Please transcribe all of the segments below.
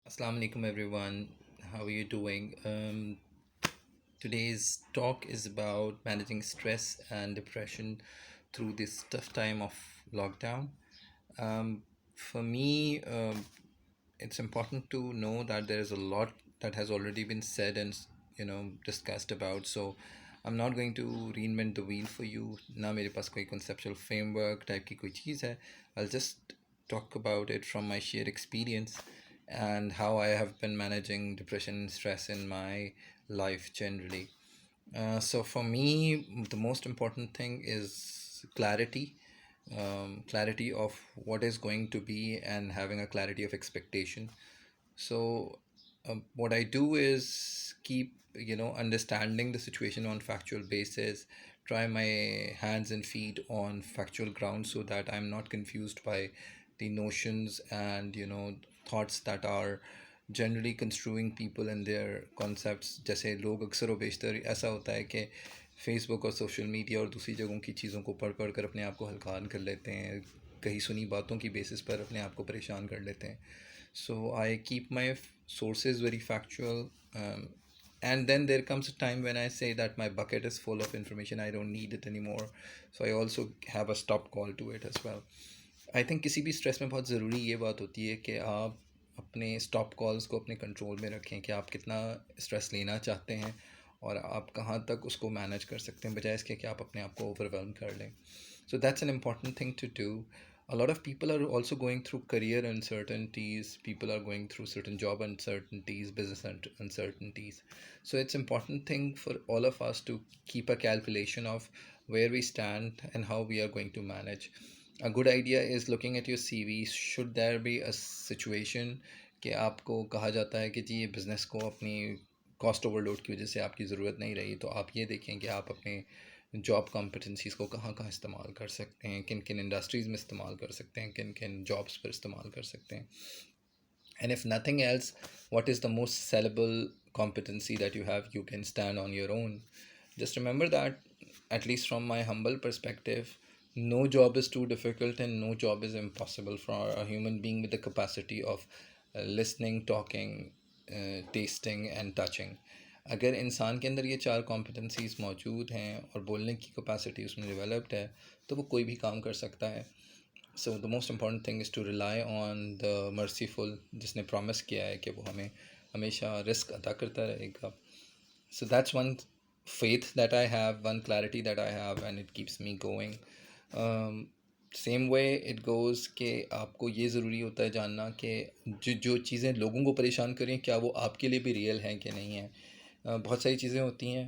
Assalamu alaikum everyone. How are you doing? Today's talk is about managing stress and depression through this tough time of lockdown. For me, it's important to know that there is a lot that has already been said and discussed about. So I'm not going to reinvent the wheel for you. ना मेरे पास कोई conceptual framework type की कोई चीज़ है. I'll just talk about it from my shared experience and how I have been managing depression and stress in my life generally. So for me, the most important thing is clarity, clarity of what is going to be and having a clarity of expectation. So what I do is keep understanding the situation on factual basis, try my hands and feet on factual ground so that I'm not confused by the notions and thoughts that are generally construing people and their concepts. जैसे लोग अक्सर व बेशतर ऐसा होता है कि Facebook और social media और दूसरी जगहों की चीज़ों को पढ़ पढ़ कर अपने आप को हल्कान कर लेते हैं, कहीं सुनी बातों की बेसिस पर अपने आप को परेशान कर लेते हैं. So I keep my sources very factual, and then there comes a time when I say that my bucket is full of information, I don't need it anymore. So I also have a stop call to it as well. I think किसी भी stress में बहुत ज़रूरी ये बात होती है कि आप अपने स्टॉप कॉल्स को अपने कंट्रोल में रखें कि आप कितना स्ट्रेस लेना चाहते हैं और आप कहाँ तक उसको मैनेज कर सकते हैं, बजाय इसके कि आप अपने आप को ओवरवेलम कर लें. So that's an important thing to do. A lot of people are also going through career uncertainties, people are going through certain job uncertainties, business uncertainties. So it's important thing for all of us to keep a calculation of where we stand and how we are going to manage. A good idea is looking at your CV. Should there be a situation कि आपको कहा जाता है कि जी ये business को अपनी cost overload की वजह से आपकी ज़रूरत नहीं रही, तो आप ये देखें कि आप अपने जॉब कॉम्पिटेंसीज़ को कहाँ कहाँ इस्तेमाल कर सकते हैं, किन किन इंडस्ट्रीज़ में इस्तेमाल कर सकते हैं, किन किन जॉब्स पर इस्तेमाल कर सकते हैं. And if nothing else, what is the most sellable competency that you have you can stand on your own? Just remember that, at least from my humble perspective, no job is too difficult and no job is impossible for a human being with the capacity of listening, talking, tasting and touching. अगर इंसान के अंदर ये चार competencies मौजूद हैं और बोलने की कैपेसिटी उसमें डेवलप्ड है, तो वो कोई भी काम कर सकता है. So the most important thing is to rely on the merciful, जिसने प्रॉमिस किया है कि वो हमें हमेशा रिस्क अदा करता रहेगा. So that's one faith that I have, one clarity that I have, and it keeps me going. Same way it goes कि आपको ये ज़रूरी होता है जानना कि जो जो चीज़ें लोगों को परेशान करें क्या वो आपके लिए भी रियल हैं कि नहीं है. बहुत सारी चीज़ें होती हैं.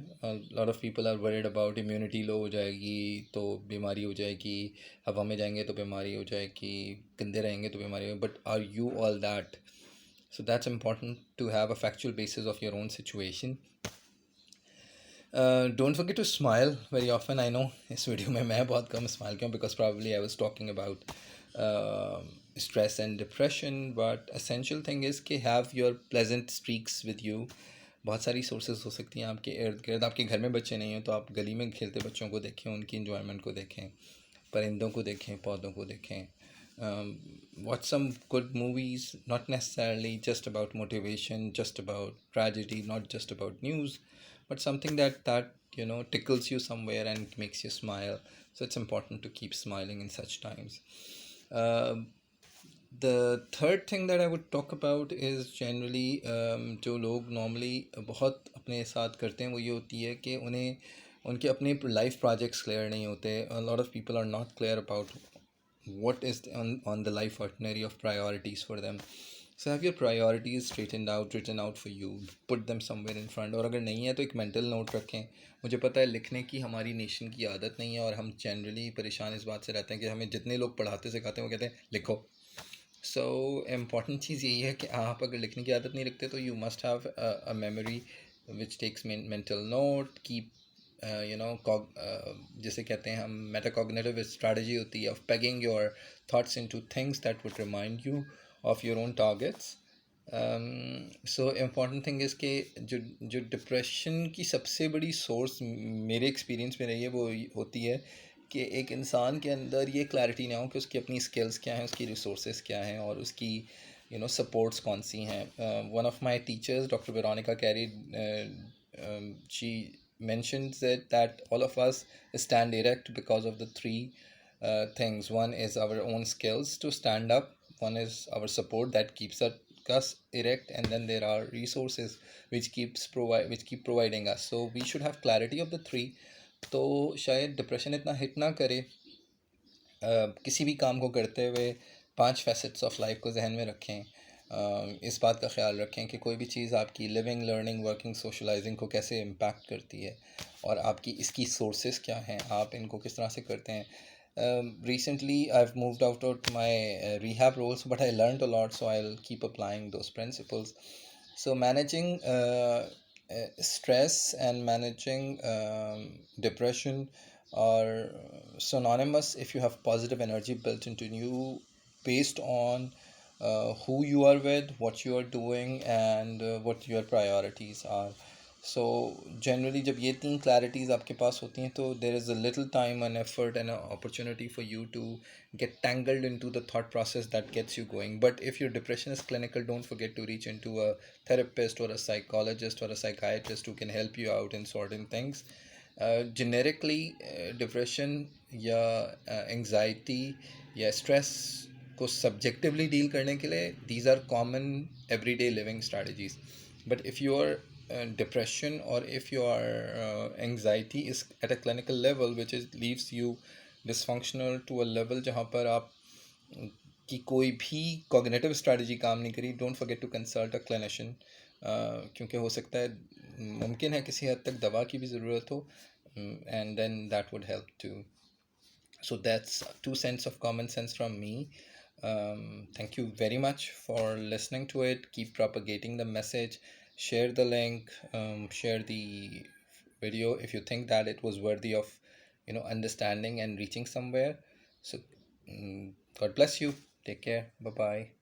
Lot of people are worried about immunity low हो जाएगी तो बीमारी हो जाएगी, हवा में जाएंगे तो बीमारी हो जाएगी, गंदे रहेंगे तो बीमारी हो. But are you all that? So that's important to have a factual basis of your own situation. Don't forget to smile very often. I know इस वीडियो में मैं बहुत कम स्माइल किया because probably I was talking about stress and depression, but essential thing is कि have your pleasant streaks with you. बहुत सारी sources हो सकती हैं आपके इर्द गिर्द. आपके घर में बच्चे नहीं हैं तो आप गली में खेलते बच्चों को देखें, उनकी इन्जॉयमेंट को देखें, परिंदों को देखें, पौधों को देखें. Watch some good movies, not necessarily just about motivation, just about tragedy, not just about news, but something that tickles you somewhere and makes you smile. So it's important to keep smiling in such times. uh, the third thing that I would talk about is generally जो लोग normally बहुत अपने साथ करते हैं वो ये होती है कि उन्हें उनके अपने लाइफ प्रोजेक्ट्स क्लियर नहीं होते. A lot of people are not clear about what is on the life itinerary of priorities for them. So have your priorities straightened out, written out for you, put them somewhere in front. और अगर नहीं है तो एक mental note रखें. मुझे पता है लिखने की हमारी नेशन की आदत नहीं है और हम जनरली परेशान इस बात से रहते हैं कि हमें जितने लोग पढ़ाते सिखाते हैं वो कहते हैं लिखो. सो इम्पॉर्टेंट चीज़ यही है कि आप अगर लिखने की आदत नहीं रखते तो you must have a memory which takes mental note. Keep जिसे कहते हैं हम मेटाकॉग्निटिव स्ट्रेटजी होती है of pegging your thoughts into things that would remind you of your own targets. So important thing is कि जो जो डिप्रेशन की सबसे बड़ी सोर्स मेरे एक्सपीरियंस में रही है वो होती है कि एक इंसान के अंदर ये क्लैरिटी ना हो कि उसकी अपनी स्किल्स क्या हैं, उसकी रिसोर्सेज क्या हैं और उसकी supports कौन सी हैं. One of my teachers, Dr. Veronica Carey, she mentions that all of us stand erect because of the three things. One is our own skills to stand up, one is our support that keeps us erect, and then there are resources which keep providing us. So we should have clarity of the three. तो शायद depression इतना hit ना करे. किसी भी काम को करते हुए 5 फैसेट्स ऑफ लाइफ को जहन में रखें. इस बात का ख्याल रखें कि कोई भी चीज़ आपकी लिविंग, लर्निंग, वर्किंग, सोशलाइजिंग को कैसे इम्पैक्ट करती है, और आपकी इसकी सोर्सेस क्या हैं, आप इनको किस तरह से करते हैं. Recently I've moved out of my rehab roles, but I learned a lot, so I'll keep applying those principles. So managing stress and managing depression are synonymous if you have positive energy built into you based on who you are with, what you are doing, and what your priorities are. So generally जब ये तीन clarities आपके पास होती हैं, तो there is a little time and effort and an opportunity for you to get tangled into the thought process that gets you going. But if your depression is clinical, don't forget to reach into a therapist or a psychologist or a psychiatrist who can help you out in sorting things. Generically depression या anxiety या stress को subjectively deal करने के लिए these are common everyday living strategies. But if your depression, or if your anxiety is at a clinical level which is leaves you dysfunctional to a level जहाँ पर आप कि कोई भी cognitive strategy काम नहीं करी, don't forget to consult a clinician. क्योंकि हो सकता है, मुमकिन है किसी हद तक दवा की भी ज़रूरत हो, and then that would help too. So that's 2 cents of common sense from me. Thank you very much for listening to it. Keep propagating the message, share the link, share the video if you think that it was worthy of understanding and reaching somewhere. So God bless you. Take care. Bye bye.